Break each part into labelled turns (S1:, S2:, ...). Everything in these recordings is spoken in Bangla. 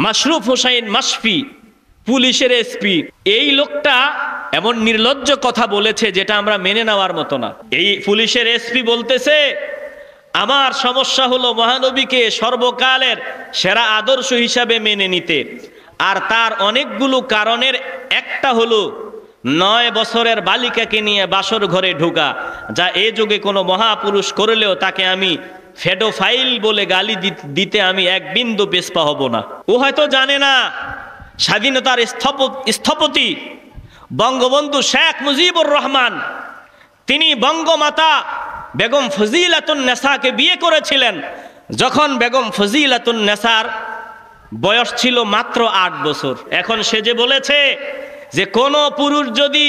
S1: মাশরুফ হোসাইন মাশফি, পুলিশের এসপি, এই লোকটা এমন নির্লজ্জ কথা বলেছে যেটা আমরা মেনে নেওয়ার মতো না। এই পুলিশের এসপি বলতেছে, আমার সমস্যা হলো মহানবীকে সর্বকালের সেরা আদর্শ হিসাবে মেনে নিতে, আর তার অনেকগুলো কারণের একটা হলো 9 বছরের বালিকাকে নিয়ে বাসর ঘরে ঢোকা, যা এ যুগে কোনো মহাপুরুষ করলেও তাকে আমি ফেডোফাইল বলে গালি দিতে আমি এক বিন্দু পেছপা হব না। ও হয়তো জানে না স্বাধীনতার স্থপতি বঙ্গবন্ধু শেখ মুজিবুর রহমান, তিনি বঙ্গমাতা বেগম ফজিলাতুন নেসাকে বিয়ে করেছিলেন যখন বেগম ফজিলাতুন নেসার বয়স ছিল মাত্র 8 বছর। এখন সে যে বলেছে যে কোনো পুরুষ যদি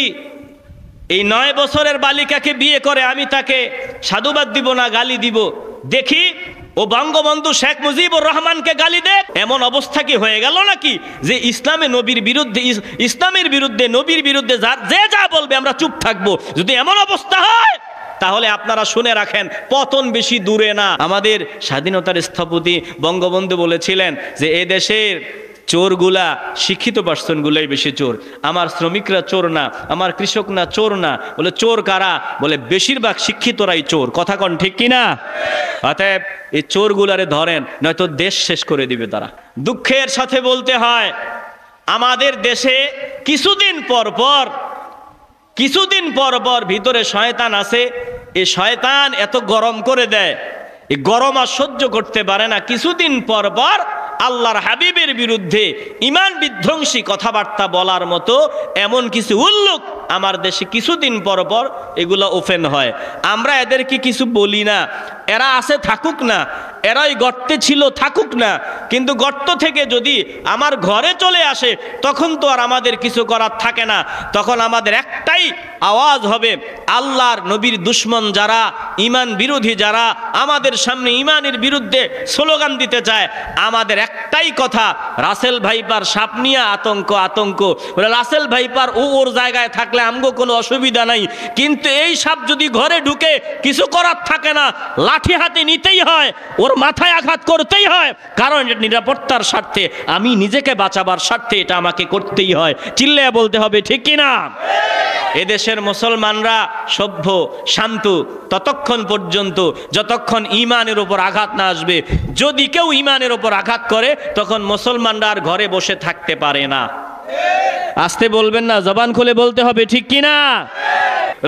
S1: এই 9 বছরের বালিকাকে বিয়ে করে আমি তাকে সাধুবাদ দিব না, গালি দিব। দেখি ও বঙ্গবন্ধু শেখ মুজিবুর রহমানকে গালি দে। এমন অবস্থা কি হয়ে গেল নাকি যে ইসলামের বিরুদ্ধে নবীর বিরুদ্ধে যে যা বলবে আমরা চুপ থাকবো? যদি এমন অবস্থা হয় তাহলে আপনারা শুনে রাখেন, পতন বেশি দূরে না। আমাদের স্বাধীনতার স্থপতি বঙ্গবন্ধু বলেছিলেন যে এ দেশের চোরগুলা শিক্ষিত পার্সনগুলাই বেশি চোর, আমার শ্রমিকরা চোর না, আমার কৃষক না চোর না। বলে চোর কারা? বলে বেশিরভাগ শিক্ষিতরাই চোর। কথা কন ঠিক কিনা? অতএব এই চোরগুলারে ধরেন, নয়তো দেশ শেষ করে দিবে তারা। দুঃখের সাথে বলতে হয় আমাদের দেশে কিছুদিন পর পর ভিতরে শয়তান আছে। এই শয়তান এত গরম করে দেয়, এই গরম আর সহ্য করতে পারে না। কিছুদিন পর পর আল্লাহর হাবিবের বিরুদ্ধে ঈমান বিধ্বংসী কথাবার্তা বলার মতো এমন কিছু উল্লুক আমার দেশে কিছুদিন পর পর এগুলো ওপেন হয়। আমরা এদেরকে কিছু বলি না, এরা আছে থাকুক না, এরাই গর্তে ছিল থাকুক না, কিন্তু গর্ত থেকে যদি আমার ঘরে চলে আসে তখন তো আর আমাদের কিছু করার থাকে না। তখন আমাদের একটাই আওয়াজ হবে, আল্লাহর নবীর দুশ্মন যারা, ঈমান বিরোধী যারা আমাদের সামনে ঈমানের বিরুদ্ধে স্লোগান দিতে চায়, আমাদের একটাই কথা, রাসেল ভাইপার সাপ নিয়ে আতঙ্ক। বলে রাসেল ভাইপার ওর জায়গায় থাকলে আমগো কোনো অসুবিধা নাই, কিন্তু এই সাপ যদি ঘরে ঢুকে কিছু করার থাকে না, লাঠি হাতে নিতেই হয়, ওর মাথায় আঘাত করতেই হয়, কারণ নিরাপত্তার স্বার্থে, আমি নিজেকে বাঁচাবার স্বার্থে এটা আমাকে করতেই হয়। চিল্লায়া বলতে হবে ঠিক কিনা? এদেশের মুসলমানরা সভ্য শান্ত ততক্ষণ পর্যন্ত যতক্ষণ ঈমানের উপর আঘাত না আসবে। যদি কেউ ঈমানের উপর আঘাত করে তখন মুসলমানরা আর ঘরে বসে থাকতে পারে না। আস্তে বলবেন না, জবান খুলে বলতে হবে ঠিক কিনা?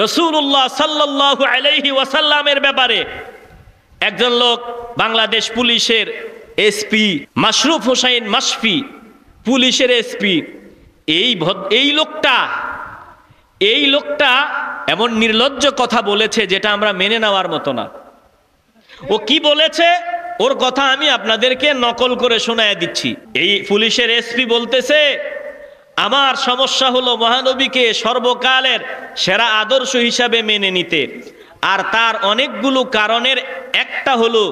S1: রাসূলুল্লাহ সাল্লাল্লাহু আলাইহি ওয়াসাল্লামের ব্যাপারে একজন লোক, বাংলাদেশ পুলিশের এসপি মাশরুফ হোসাইন মাশফি, পুলিশের এসপি, এই লোকটা এমন নির্লজ্জ কথা বলেছে যেটা আমরা মেনে নেওয়ার মতো না। ও কি বলেছে ওর কথা আমি আপনাদেরকে নকল করে শোনায় দিচ্ছি। এই পুলিশের এসপি বলতেছে, আমার সমস্যা হলো মহানবীকে সর্বকালের সেরা আদর্শ হিসাবে মেনে নিতে, আর তার অনেকগুলো কারণের একটা হলো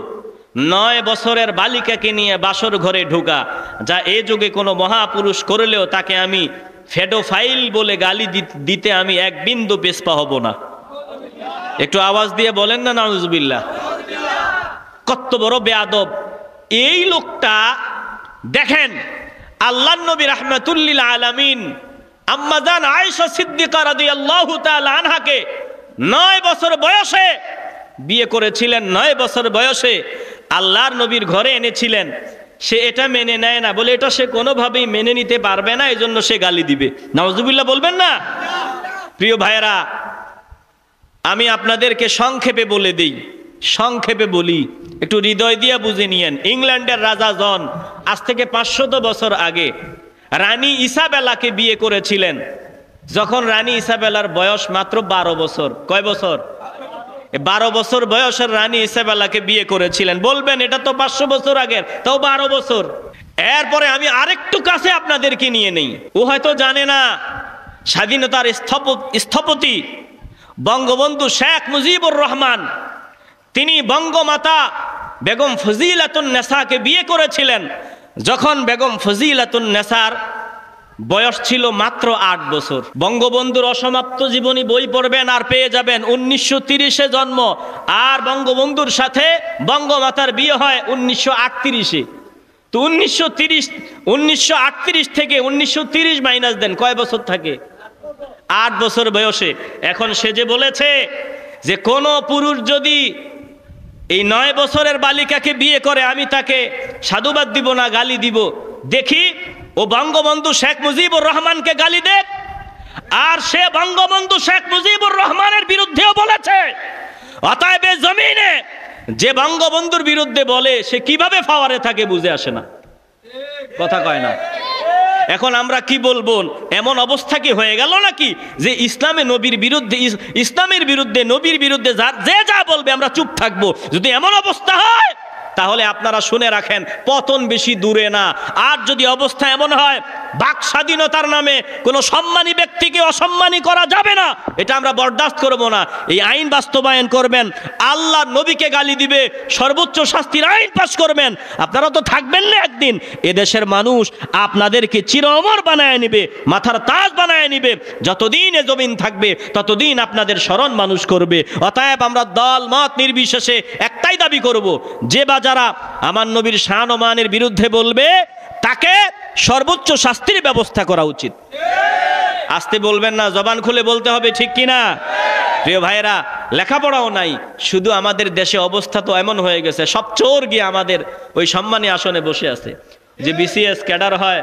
S1: 9 বছরের বালিকাকে নিয়ে বাসর ঘরে ঢোকা, যা এ যুগে কোনো মহাপুরুষ করলেও তাকে আমি ফেডোফাইল বলে গালি দিতে আমি এক বিন্দু পেছপা হব না। একটু আওয়াজ দিয়ে বলেন না নাউজুবিল্লাহ। কত বড় বেয়াদব এই লোকটা! দেখেন, আল্লাহর নবী রাহমাতুল লিল আলামিন আম্মা জান আয়েশা সিদ্দিকা রাদিয়াল্লাহু তাআলা আনহাকে 9 বছর বয়সে বিয়ে করেছিলেন। 9 বছর বয়সে আল্লাহর নবীর ঘরে এনেছিলেন। সে এটা মেনে নেয় না, বলে এটা সে কোনোভাবেই মেনে নিতে পারবে না, এজন্য সে গালি দিবে। নাউজুবিল্লাহ বলবেন না? প্রিয় ভাইয়েরা, আমি আপনাদেরকে সংক্ষেপে বলে দিই, সংক্ষেপে বলি, একটু হৃদয় দিয়ে বুঝে নিয়েন। ইংল্যান্ডের রাজা জন আজ থেকে 500 বছর আগে রানী ইসাবেলাকে বিয়ে করেছিলেন, যখন রানী ইসাবেলার বয়স মাত্র 12 বছর। কয় বছর? 12 বছর বয়সের রানী ইসাবেলাকে বিয়ে করেছিলেন। বলবেন এটা তো 500 বছর আগের, তাও 12 বছর। এরপরে আমি আরেকটু কাছে আপনাদেরকে নিয়ে নেই। ও হয়তো জানে না স্বাধীনতার স্থপতি বঙ্গবন্ধু শেখ মুজিবুর রহমান, তিনি বঙ্গমাতা বেগম ফজিলাতুন নেসাকে বিয়ে করেছিলেন যখন বেগম ফজিলাতুন নেসার বয়স ছিল মাত্র 8 বছর। বঙ্গবন্ধুর অসমাপ্ত জীবনী বই পড়বেন আর পেয়ে যাবেন 1930-এ জন্ম, আর বঙ্গবন্ধুর সাথে বঙ্গমাতার বিয়ে হয় 1938-এ। তো 1938 থেকে 1930 মাইনাস দেন, কয় বছর থাকে? 8 বছর বয়সে। এখন সে যে বলেছে যে কোন পুরুষ যদি এই 9 বছরের বালিকাকে বিয়ে করে আমি তাকে সাধুবাদ দিব না, গালি দিব। দেখি ও বঙ্গবন্ধু শেখ মুজিবুর রহমানকে গালি দেয়, আর সে বঙ্গবন্ধু শেখ মুজিবুর রহমানের বিরুদ্ধেও বলেছে। অতএব জমিনে যে বঙ্গবন্ধুর বিরুদ্ধে বলে সে কিভাবে ফাওয়ারে থাকে বুঝে আসে না, কথা কয় না। এখন আমরা কি বলবো? এমন অবস্থা কি হয়ে গেল নাকি যে ইসলামে নবীর বিরুদ্ধে, ইসলামের বিরুদ্ধে, নবীর বিরুদ্ধে যে যা বলবে আমরা চুপ থাকবো? যদি এমন অবস্থা হয় তাহলে আপনারা শুনে রাখেন, পতন বেশি দূরে না। আর যদি অবস্থা এমন হয় বাক স্বাধীনতার নামে কোনো সম্মানী ব্যক্তিকে অসম্মানী করা যাবে না, এটা আমরা বরদাস্ত করব না। এই আইন বাস্তবায়ন করবেন, আল্লাহ নবীকে গালি দিবে, সর্বোচ্চ শাস্তির আইন পাশ করবেন। আপনারা তো থাকবেন না একদিন, এদেশের মানুষ আপনাদেরকে চির অমর বানায় নিবে, মাথার তাজ বানায় নিবে। যতদিন এ জমিন থাকবে ততদিন আপনাদের স্মরণ মানুষ করবে। অতএব আমরা দল মত নির্বিশেষে একটাই দাবি করব, যে বা যারা আমার নবীর শান ও মানের বিরুদ্ধে বলবে তাকে সর্বোচ্চ শাস্তির ব্যবস্থা করা উচিত। আসতে বলবেন না, জবান খুলে বলতে হবে, ঠিক কিনা? প্রিয় ভাইরা, লেখাপড়াও নাই, শুধু আমাদের দেশে অবস্থা তো এমন হয়ে গেছে, সব চোর গিয়ে আমাদের ওই সম্মানী আসনে বসে আছে। যে বিসিএস ক্যাডার হয়,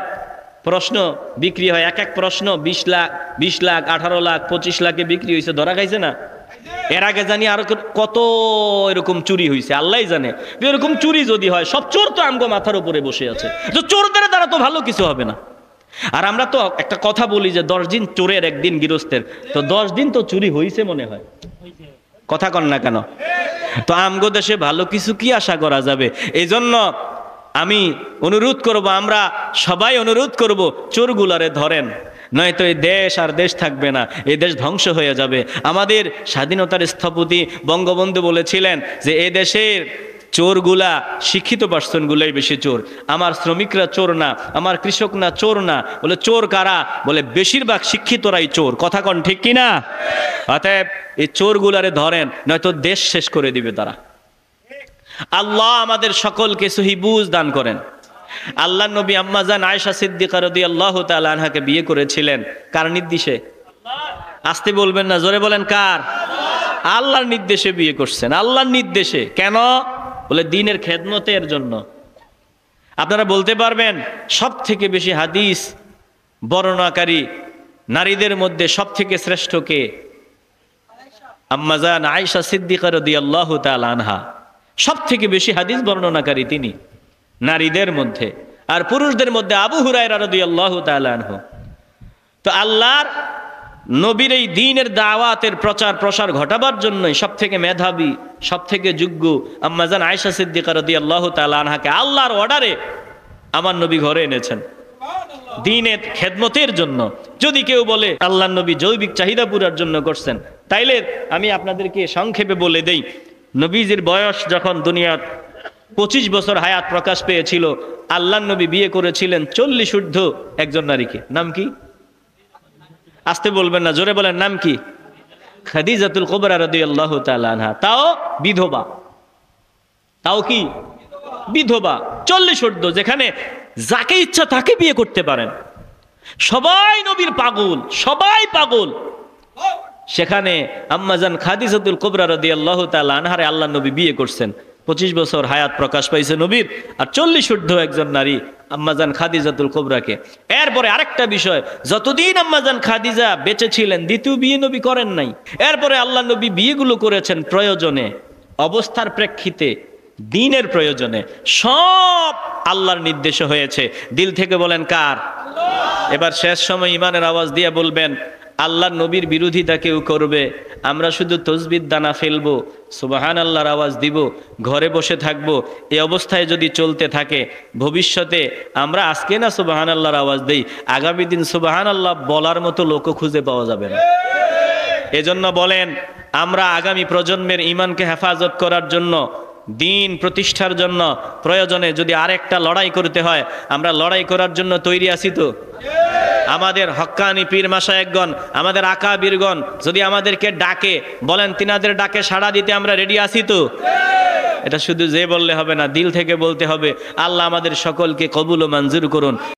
S1: প্রশ্ন বিক্রি হয়, এক এক প্রশ্ন 20 লাখ, 20 লাখ, 18 লাখ, 25 লাখে বিক্রি হয়েছে, ধরা খাইছে না? এর আগে জানি আর কত এরকম চুরি হয়েছে, আল্লাহ জানে। এরকম চুরি যদি হয়, সব চোর তো আমগো মাথার উপরে বসে আছে, তো চোরদের দ্বারা তো ভালো কিছু হবে না। আর আমরা তো একটা কথা বলি যে 10 দিন চোরের একদিন গৃহস্থের, তো 10 দিন তো চুরি হয়েছে মনে হয়, কথা কন না কেন? তো আমগো দেশে ভালো কিছু কি আশা করা যাবে? এই জন্য আমি অনুরোধ করব, আমরা সবাই অনুরোধ করব, চোরগুলারে ধরেন, নয়তো এই দেশ আর দেশ থাকবে না, এই দেশ ধ্বংস হয়ে যাবে। আমাদের স্বাধীনতার স্থপতি বঙ্গবন্ধু বলেছিলেন যে এ দেশের চোরগুলা শিক্ষিত পার্সনগুলাই বেশি চোর, আমার শ্রমিকরা চোর না, আমার কৃষক না, চোর না। বলে চোর কারা? বলে বেশিরভাগ শিক্ষিতরাই চোর, কথা কন ঠিক কিনা? অতএব এই চোরগুলারে ধরেন, নয়তো দেশ শেষ করে দিবে তারা। আল্লাহ আমাদের সকলকে সহি বুঝ দান করেন। আল্লাহ নবী আম্মা জান আয়েশা সিদ্দিকা রাদিয়াল্লাহু তাআলা আনহাকে বিয়ে করেছিলেন কার নির্দেশে? আসতে বলবেন না, জোরে বলেন কার? আল্লাহর নির্দেশে বিয়ে করছেন, আল্লাহর নির্দেশে। কেন? বলে দিনের খেদমতের জন্য। আপনারা বলতে পারবেন সব থেকে বেশি হাদিস বর্ণনাকারী নারীদের মধ্যে সব থেকে শ্রেষ্ঠ কে? আম্মা জান আয়েশা সিদ্দিকা রাদিয়াল্লাহু তাআলা আনহা সব থেকে বেশি হাদিস বর্ণনাকারী তিনি নারীদের মধ্যে। আর পুরুষদের মধ্যে আবু হুরায়রা রাদিয়াল্লাহু তাআলা আনহু। তো আল্লাহর নবীর এই দ্বীনের দাওয়াতের প্রচার প্রসার ঘটাবার জন্যই সব থেকে মেধাবী, সব থেকে যোগ্য আম্মা জান আয়েশা সিদ্দিকা রাদিয়াল্লাহু তাআলা আনহাকে আল্লাহর অর্ডারে আমার নবী ঘরে এনেছেন দ্বীনের খেদমতের জন্য। যদি কেউ বলে আল্লাহর নবী জৈবিক চাহিদা পূরার জন্য করছেন, তাইলে আমি আপনাদেরকে সংক্ষেপে বলে দেই, নবীজির বয়স যখন দুনিয়ার 25 বছর হায়াত প্রকাশ পেয়েছিল, আল্লাহর নবী বিয়ে করেছিলেন 40 ঊর্ধ্ব একজন নারীকে। নাম কি? আসতে বলবেন না, জোরে বলেন, নাম কি? খাদিজাতুল কুবরা রাদিয়াল্লাহু তাআলা আনহা। তাও বিধবা, তাও কি বিধবা, 40 ঊর্ধ্ব, যেখানে যাকে ইচ্ছা তাকে বিয়ে করতে পারেন। সবাই নবীর পাগল, সবাই পাগল। সেখানে আম্মাজান খাদিজাতুল কুবরা রাদিয়াল্লাহু তাআলা আনহারে আল্লাহর নবী বিয়ে করছেন। 25 বছর হায়াত প্রকাশ পাইছে নবীর, আর 40 ঊর্ধ্ব একজন নারী আম্মাজান খাদিজাতুল কুবরাকে। এরপরে আরেকটা বিষয়, যতদিন আম্মাজান খাদিজা বেঁচে ছিলেন দ্বিতীয় বিয়ে নবী করেন নাই। এরপরে আল্লাহ নবী বিয়েগুলো করেছেন প্রয়োজনে, অবস্থার প্রেক্ষিতে, দ্বীনের প্রয়োজনে। সব আল্লাহর নির্দেশে হয়েছে। দিল থেকে বলেন কার? এবার শেষ সময় ইমানের আওয়াজ দিয়ে বলবেন, আল্লাহর নবীর বিরোধিতা কেউ করবে, আমরা শুধু তসবির দানা ফেলবো, সুবহানাল্লাহর আওয়াজ দিব, ঘরে বসে থাকবো। এই অবস্থায় যদি চলতে থাকে, ভবিষ্যতে আমরা আজকে না সুবহানাল্লাহর আওয়াজ দেই, আগামী দিন সুবহানাল্লাহ বলার মতো লোকও খুঁজে পাওয়া যাবে না। এজন্য বলেন, আমরা আগামী প্রজন্মের ইমানকে হেফাজত করার জন্য, দ্বীন প্রতিষ্ঠার জন্য প্রয়োজনে যদি আরেকটা লড়াই করতে হয়, আমরা লড়াই করার জন্য তৈরি আছি তো? আমাদের হক্কানি পীর মাশায়েখগণ, আমাদের আকাবিরগণ যদি আমাদেরকে ডাকে, বলেন তিনাদের ডাকে সাড়া দিতে আমরা রেডি আছি তো? এটা শুধু যে বললে হবে না, দিল থেকে বলতে হবে। আল্লাহ আমাদের সকলকে কবুল ও মঞ্জুর করুন।